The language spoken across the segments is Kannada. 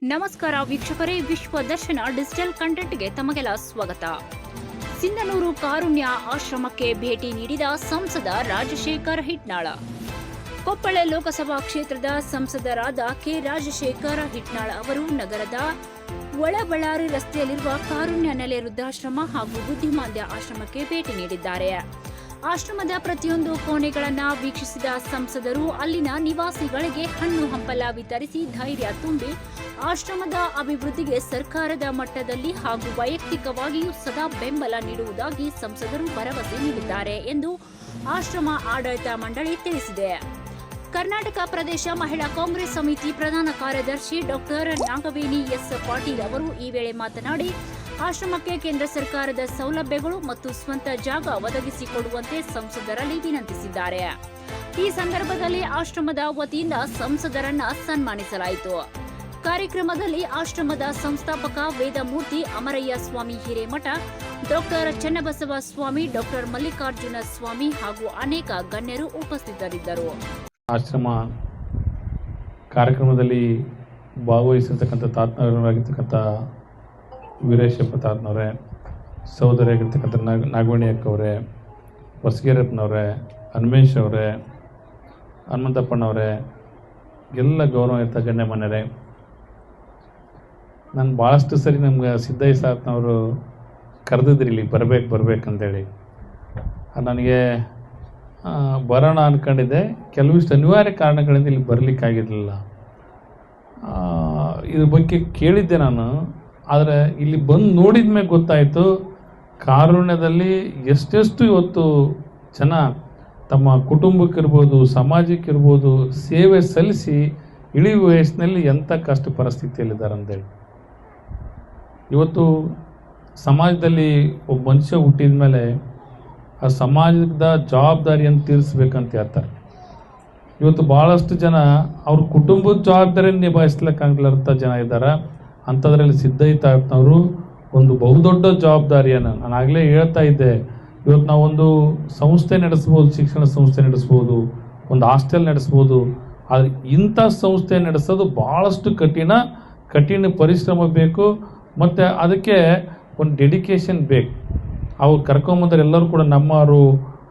ನಮಸ್ಕಾರ ವೀಕ್ಷಕರೇ, ವಿಶ್ವ ದರ್ಶನ ಡಿಜಿಟಲ್ ಕಂಟೆಂಟ್ಗೆ ತಮಗೆಲ್ಲ ಸ್ವಾಗತ. ಸಿಂಧನೂರು ಕಾರುಣ್ಯ ಆಶ್ರಮಕ್ಕೆ ಭೇಟಿ ನೀಡಿದ ಸಂಸದ ರಾಜಶೇಖರ್ ಹಿಟ್ನಾಳ. ಕೊಪ್ಪಳ ಲೋಕಸಭಾ ಕ್ಷೇತ್ರದ ಸಂಸದರಾದ ಕೆ. ರಾಜಶೇಖರ್ ಹಿಟ್ನಾಳ ಅವರು ನಗರದ ಒಳಬಳ್ಳಾರಿ ರಸ್ತೆಯಲ್ಲಿರುವ ಕಾರುಣ್ಯ ನೆಲೆ ವೃದ್ಧಾಶ್ರಮ ಹಾಗೂ ಬುದ್ಧಿಮಾಂದ್ಯ ಆಶ್ರಮಕ್ಕೆ ಭೇಟಿ ನೀಡಿದ್ದಾರೆ. ಆಶ್ರಮದ ಪ್ರತಿಯೊಂದು ಕೋಣೆಗಳನ್ನು ವೀಕ್ಷಿಸಿದ ಸಂಸದರು ಅಲ್ಲಿನ ನಿವಾಸಿಗಳಿಗೆ ಹಣ್ಣು ಹಂಪಲ ವಿತರಿಸಿ ಧೈರ್ಯ ತುಂಬಿ ಆಶ್ರಮದ ಅಭಿವೃದ್ಧಿಗೆ ಸರ್ಕಾರದ ಮಟ್ಟದಲ್ಲಿ ಹಾಗೂ ವೈಯಕ್ತಿಕವಾಗಿಯೂ ಸದಾ ಬೆಂಬಲ ನೀಡುವುದಾಗಿ ಸಂಸದರು ಭರವಸೆ ನೀಡಿದ್ದಾರೆ ಎಂದು ಆಶ್ರಮ ಆಡಳಿತ ಮಂಡಳಿ ತಿಳಿಸಿದೆ. ಕರ್ನಾಟಕ ಪ್ರದೇಶ ಮಹಿಳಾ ಕಾಂಗ್ರೆಸ್ ಸಮಿತಿ ಪ್ರಧಾನ ಕಾರ್ಯದರ್ಶಿ ಡಾಕ್ಟರ್ ನಾಗವೇಣಿ ಎಸ್. ಪಾಟೀಲ್ ಅವರು ಈ ವೇಳೆ ಮಾತನಾಡಿ, ಆಶ್ರಮಕ್ಕೆ ಕೇಂದ್ರ ಸರ್ಕಾರದ ಸೌಲಭ್ಯಗಳು ಮತ್ತು ಸ್ವಂತ ಜಾಗ ಒದಗಿಸಿಕೊಡುವಂತೆ ಸಂಸದರಲ್ಲಿ ವಿನಂತಿಸಿದ್ದಾರೆ. ಈ ಸಂದರ್ಭದಲ್ಲಿ ಆಶ್ರಮದ ವತಿಯಿಂದ ಸಂಸದರನ್ನ ಸನ್ಮಾನಿಸಲಾಯಿತು. ಕಾರ್ಯಕ್ರಮದಲ್ಲಿ ಆಶ್ರಮದ ಸಂಸ್ಥಾಪಕ ವೇದಮೂರ್ತಿ ಅಮರಯ್ಯ ಸ್ವಾಮಿ ಹಿರೇಮಠ, ಡಾಕ್ಟರ್ ಚನ್ನಬಸವ ಸ್ವಾಮಿ, ಡಾಕ್ಟರ್ ಮಲ್ಲಿಕಾರ್ಜುನ ಸ್ವಾಮಿ ಹಾಗೂ ಅನೇಕ ಗಣ್ಯರು ಉಪಸ್ಥಿತರಿದ್ದರು. ಆಶ್ರಮ ಕಾರ್ಯಕ್ರಮದಲ್ಲಿ ಭಾಗವಹಿಸಿರ್ತಕ್ಕಂಥ ತಾತ್ನಾಗಿರ್ತಕ್ಕಂಥ ವೀರೇಶಪ್ಪ ತಾತ್ನವರೇ, ಸಹೋದರಿಯಾಗಿರ್ತಕ್ಕಂಥ ನಾಗವೇಣಿ ಅಕ್ಕವರೇ, ಹೊಸಗೇರಪ್ಪನವರೇ, ಹನುಮೇಶ್ ಅವರೇ, ಹನುಮಂತಪ್ಪನವರೇ, ಎಲ್ಲ ಗೌರವ ಇರ್ತ ಗಣ್ಯಮಾನ್ಯರೇ, ನಾನು ಭಾಳಷ್ಟು ಸರಿ ನಮ್ಗೆ ಸಿದ್ದಯ್ಯ ಸಾತ್ನವರು ಕರೆದಿದ್ರಿ ಇಲ್ಲಿ ಬರ್ಬೇಕಂತೇಳಿ. ನನಗೆ ಬರೋಣ ಅಂದ್ಕೊಂಡಿದ್ದೆ. ಕೆಲವಿಷ್ಟು ಅನಿವಾರ್ಯ ಕಾರಣಗಳಿಂದ ಇಲ್ಲಿ ಬರಲಿಕ್ಕಾಗಿರಲಿಲ್ಲ. ಇದ್ರ ಬಗ್ಗೆ ಕೇಳಿದ್ದೆ ನಾನು, ಆದರೆ ಇಲ್ಲಿ ಬಂದು ನೋಡಿದ ಮೇಲೆ ಗೊತ್ತಾಯಿತು ಕಾರುಣ್ಯದಲ್ಲಿ ಎಷ್ಟೆಷ್ಟು ಇವತ್ತು ಜನ ತಮ್ಮ ಕುಟುಂಬಕ್ಕಿರ್ಬೋದು, ಸಮಾಜಕ್ಕಿರ್ಬೋದು ಸೇವೆ ಸಲ್ಲಿಸಿ ಇಳಿ ವಯಸ್ಸಿನಲ್ಲಿ ಎಂಥ ಕಷ್ಟ ಪರಿಸ್ಥಿತಿಯಲ್ಲಿದ್ದಾರೆ ಅಂತೇಳಿ. ಇವತ್ತು ಸಮಾಜದಲ್ಲಿ ಒಬ್ಬ ಮನುಷ್ಯ ಹುಟ್ಟಿದ ಮೇಲೆ ಆ ಸಮಾಜದ ಜವಾಬ್ದಾರಿಯನ್ನು ತೀರಿಸ್ಬೇಕಂತ ಹೇಳ್ತಾರೆ. ಇವತ್ತು ಭಾಳಷ್ಟು ಜನ ಅವ್ರ ಕುಟುಂಬದ ಜವಾಬ್ದಾರಿಯನ್ನು ನಿಭಾಯಿಸ್ಲಿಕ್ಕಾಗ್ಲಾರ್ಥ ಜನ ಇದ್ದಾರೆ. ಅಂಥದ್ರಲ್ಲಿ ಸಿದ್ದಯ್ಯ ತಾತನವರು ಒಂದು ಬಹುದೊಡ್ಡ ಜವಾಬ್ದಾರಿಯನ್ನು, ನಾನು ಆಗಲೇ ಹೇಳ್ತಾ ಇದ್ದೆ, ಇವತ್ತು ನಾವೊಂದು ಸಂಸ್ಥೆ ನಡೆಸ್ಬೋದು, ಶಿಕ್ಷಣ ಸಂಸ್ಥೆ ನಡೆಸ್ಬೋದು, ಒಂದು ಹಾಸ್ಟೆಲ್ ನಡೆಸ್ಬೋದು. ಆದರೆ ಇಂಥ ಸಂಸ್ಥೆ ನಡೆಸೋದು ಭಾಳಷ್ಟು ಕಠಿಣ ಪರಿಶ್ರಮ ಬೇಕು, ಮತ್ತು ಅದಕ್ಕೆ ಒಂದು ಡೆಡಿಕೇಶನ್ ಬೇಕು. ಅವ್ರು ಕರ್ಕೊಂಬಂದ್ರೆ ಎಲ್ಲರೂ ಕೂಡ ನಮ್ಮವರು,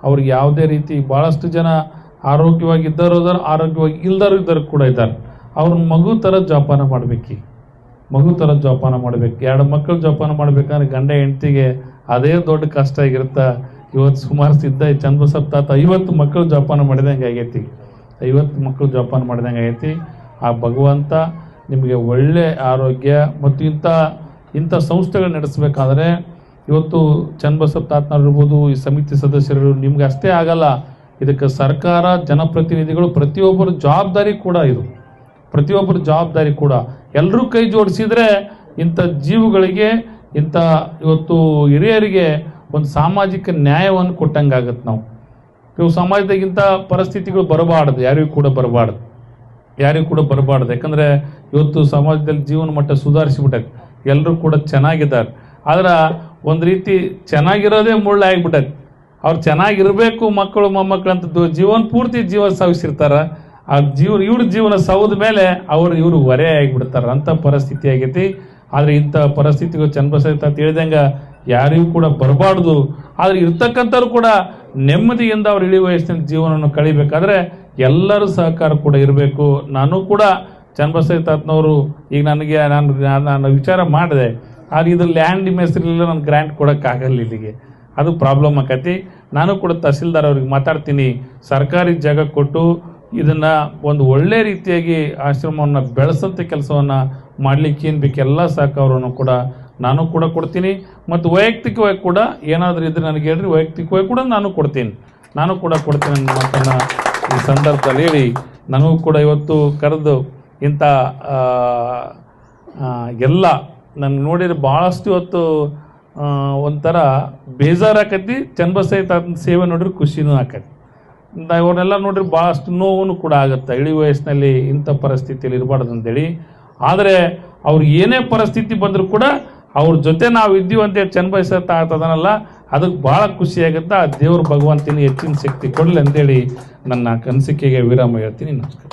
ಅವ್ರಿಗೆ ಯಾವುದೇ ರೀತಿ ಭಾಳಷ್ಟು ಜನ ಆರೋಗ್ಯವಾಗಿ ಇದ್ದವರು ಇದ್ದಾರೆ, ಆರೋಗ್ಯವಾಗಿ ಇಲ್ದರು ಕೂಡ ಇದ್ದಾರೆ. ಅವ್ರನ್ನ ಮಗು ಥರ ಜೋಪಾನ ಮಾಡಬೇಕು. ಎರಡು ಮಕ್ಕಳು ಜೋಪಾನ ಮಾಡ್ಬೇಕಂದ್ರೆ ಗಂಡ ಹೆಂಡತಿಗೆ ಅದೇ ದೊಡ್ಡ ಕಷ್ಟ ಆಗಿರುತ್ತೆ. ಇವತ್ತು ಸುಮಾರು ಚನ್ನಬಸಪ್ಪ ತಾತ 50 ಮಕ್ಕಳು ಜೋಪಾನ ಮಾಡಿದಂಗೆ ಆಗೈತಿ. 50 ಮಕ್ಕಳು ಜೋಪಾನ ಮಾಡಿದಂಗೆ ಆಗೈತಿ. ಆ ಭಗವಂತ ನಿಮಗೆ ಒಳ್ಳೆ ಆರೋಗ್ಯ ಮತ್ತು ಇಂಥ ಸಂಸ್ಥೆಗಳು ನಡೆಸಬೇಕಾದ್ರೆ ಇವತ್ತು ಚನ್ನಬಸಪ್ಪ ತಾತನವ್ರು ಈ ಸಮಿತಿ ಸದಸ್ಯರು ನಿಮ್ಗೆ ಅಷ್ಟೇ ಆಗಲ್ಲ, ಇದಕ್ಕೆ ಸರ್ಕಾರ, ಜನಪ್ರತಿನಿಧಿಗಳು ಪ್ರತಿಯೊಬ್ಬರ ಜವಾಬ್ದಾರಿ ಕೂಡ ಎಲ್ಲರೂ ಕೈ ಜೋಡಿಸಿದ್ರೆ ಇಂಥ ಜೀವಗಳಿಗೆ, ಇಂಥ ಇವತ್ತು ಹಿರಿಯರಿಗೆ ಒಂದು ಸಾಮಾಜಿಕ ನ್ಯಾಯವನ್ನು ಕೊಟ್ಟಂಗಾಗತ್ತೆ. ಇವು ಸಮಾಜದಾಗ ಇಂಥ ಪರಿಸ್ಥಿತಿಗಳು ಬರಬಾರ್ದು, ಯಾರಿಗೂ ಕೂಡ ಬರಬಾರ್ದು. ಯಾಕಂದರೆ ಇವತ್ತು ಸಮಾಜದಲ್ಲಿ ಜೀವನ ಮಟ್ಟ ಸುಧಾರಿಸಿಬಿಟ್ಟೈತೆ, ಎಲ್ಲರೂ ಕೂಡ ಚೆನ್ನಾಗಿದ್ದಾರೆ. ಆದ್ರೆ ಒಂದು ರೀತಿ ಚೆನ್ನಾಗಿರೋದೇ ಮುಳ್ಳು ಆಗಿಬಿಟ್ಟೈತೆ. ಅವ್ರು ಚೆನ್ನಾಗಿರಬೇಕು ಮಕ್ಕಳು ಮೊಮ್ಮಕ್ಕಳು ಅಂತ ಜೀವನ ಪೂರ್ತಿ ಜೀವನ ಸಾಗಿಸಿರ್ತಾರೆ. ಆ ಇವ್ರ ಜೀವನ ಸೌದ ಮೇಲೆ ಇವರು ಹೊರೆ ಆಗಿಬಿಡ್ತಾರೆ. ಅಂಥ ಪರಿಸ್ಥಿತಿ ಆಗೈತಿ. ಆದರೆ ಇಂಥ ಪರಿಸ್ಥಿತಿಗಳು ಚನ್ನಬಸವ ತಾತ ತಿಳಿದಂಗೆ ಯಾರಿಗೂ ಕೂಡ ಬರಬಾರ್ದು. ಆದರೆ ಇರ್ತಕ್ಕಂಥವ್ರು ಕೂಡ ನೆಮ್ಮದಿಯಿಂದ ಅವ್ರು ಇಳಿ ವಯಸ್ಸಿನ ಜೀವನವನ್ನು ಕಳಿಬೇಕಾದ್ರೆ ಎಲ್ಲರೂ ಸಹಕಾರ ಕೂಡ ಇರಬೇಕು. ನಾನು ಕೂಡ ಚನ್ನಬಸವ ತಾತನವರು ಈಗ ನಾನು ವಿಚಾರ ಮಾಡಿದೆ, ಆದರೆ ಇದು ಲ್ಯಾಂಡ್ ಹೆಸರಿಲ್ಲ, ನಾನು ಗ್ರ್ಯಾಂಟ್ ಕೊಡೋಕ್ಕಾಗಲ್ಲ ಇಲ್ಲಿಗೆ, ಅದು ಪ್ರಾಬ್ಲಮ್ ಆಕತಿ. ನಾನು ಕೂಡ ತಹಸೀಲ್ದಾರ್ ಅವ್ರಿಗೆ ಮಾತಾಡ್ತೀನಿ, ಸರ್ಕಾರಿ ಜಾಗ ಕೊಟ್ಟು ಇದನ್ನು ಒಂದು ಒಳ್ಳೆ ರೀತಿಯಾಗಿ ಆಶ್ರಮವನ್ನು ಬೆಳೆಸೋಂಥ ಕೆಲಸವನ್ನು ಮಾಡಲಿಕ್ಕೆ ಏನು ಬೇಕು ಎಲ್ಲ ಸಹಕಾರವನ್ನು ಕೂಡ ನಾನು ಕೂಡ ಕೊಡ್ತೀನಿ. ಮತ್ತು ವೈಯಕ್ತಿಕವಾಗಿ ಕೂಡ ಏನಾದರೂ ಇದ್ರೆ ನನಗೆ ಹೇಳ್ರಿ, ವೈಯಕ್ತಿಕವಾಗಿ ಕೂಡ ನಾನು ಕೊಡ್ತೀನಿ ಅನ್ನೋ ಮಾತನ್ನು ಈ ಸಂದರ್ಭದಲ್ಲಿ ಹೇಳಿ, ನನಗೂ ಕೂಡ ಇವತ್ತು ಕರೆದು ಇಂಥ ಎಲ್ಲ ನನಗೆ ನೋಡಿದ್ರೆ ಭಾಳಷ್ಟು ಇವತ್ತು ಒಂಥರ ಬೇಜಾರಾಕತಿ. ಚನ್ನಬಸವ ತಾತನ ಸೇವೆ ನೋಡ್ರಿ ಖುಷಿನೂ ಆಕತಿ. ಇವ್ರನ್ನೆಲ್ಲ ನೋಡ್ರಿ ಭಾಳಷ್ಟು ನೋವು ಕೂಡ ಆಗುತ್ತೆ. ಇಳಿ ವಯಸ್ಸಿನಲ್ಲಿ ಇಂಥ ಪರಿಸ್ಥಿತಿಯಲ್ಲಿ ಇರಬಾರ್ದು ಅಂತೇಳಿ. ಆದರೆ ಅವ್ರು ಏನೇ ಪರಿಸ್ಥಿತಿ ಬಂದರೂ ಕೂಡ ಅವ್ರ ಜೊತೆ ನಾವು ಇದ್ದೀವಿ ಅಂತೇಳಿ ಚನ್ನಬಸವ ತಾತ ಅದನ್ನಲ್ಲ, ಅದಕ್ಕೆ ಭಾಳ ಖುಷಿಯಾಗುತ್ತೆ. ಆ ದೇವ್ರ ಭಗವಂತನ ಹೆಚ್ಚಿನ ಶಕ್ತಿ ಕೊಡಲಿ ಅಂತೇಳಿ ನನ್ನ ಅನಿಸಿಕೆಗೆ ವಿರಾಮ ಹೇಳ್ತೀನಿ. ನಮಸ್ಕಾರ.